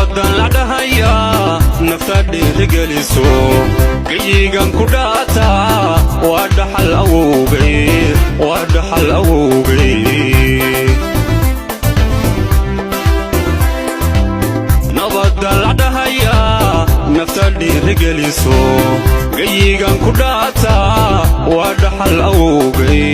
nabadan la dhahaya nafta dhiirigeliso geyigan ku dhaata waa dhaxal awowgay nabadan la dhahaya nafta dhiirigeliso geyigan ku dhaata waa dhaxal awowgay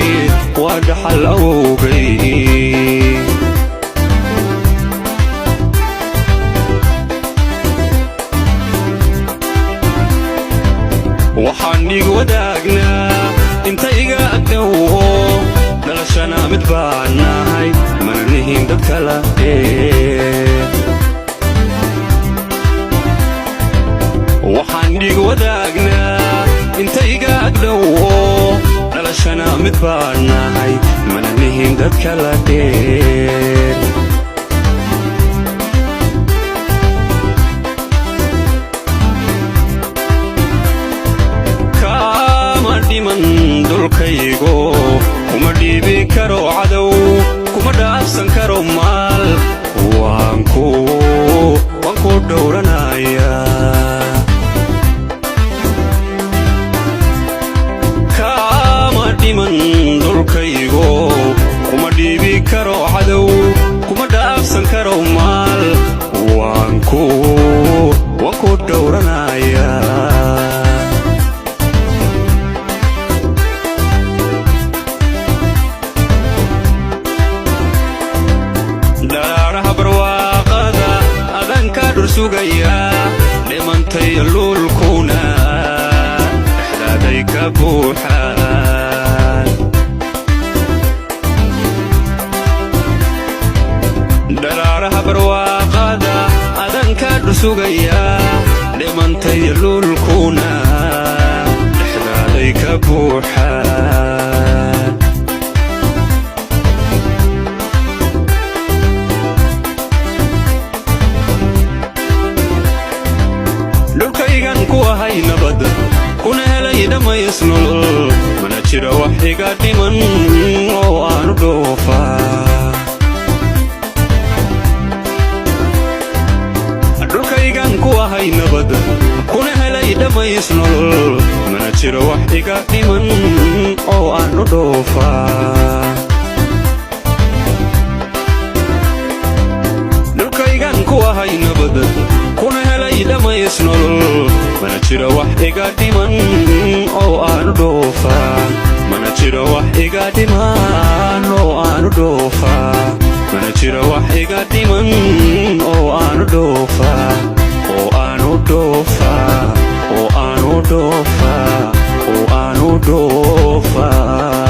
waxaan igu wadaagnaa inta iga agdhowo dhalashana mid baan nahay mana nihin dad kala waxaan igu wadaagnaa inta iga agdhowo dhalashana mid baan nahay mana nihin dad kala dheer dulkaygo kuma dhiibi karo cadow kuma dhaafsan karo maal waan ku dhowranaya kama dhiman dulkaygo kuma dhiibi karo cadow kuma dhaafsan karo maal waan ku dhowranaya sugaya dhimantay lulkuna dhexdaaday ka buuxaan dharaaraha barwaaqada adanka dhursugaya dhimantay lulkuna dhexdaaday ka buuxaan dhulkaygan ku ahay nabad kuna helay dhammays nolol mana jiro wax iga dhiman oo aanu dhoofaa dhulkaygan ku ahay nabad kuna helay dhammays nolol mana jiro wax iga dhiman oo aanu dhoofaa dhulkaygan ku ahay nabad kuna helay dhammays nolol mana jiro wax iga dhiman oo aanu dhoofaa mana jiro wax iga dhiman oo aanu dhoofaa mana jiro wax iga dhiman oo aanu dhoofaa oo aanu dhoofaa oo aanu dhoofaa oo aanu dhoofaa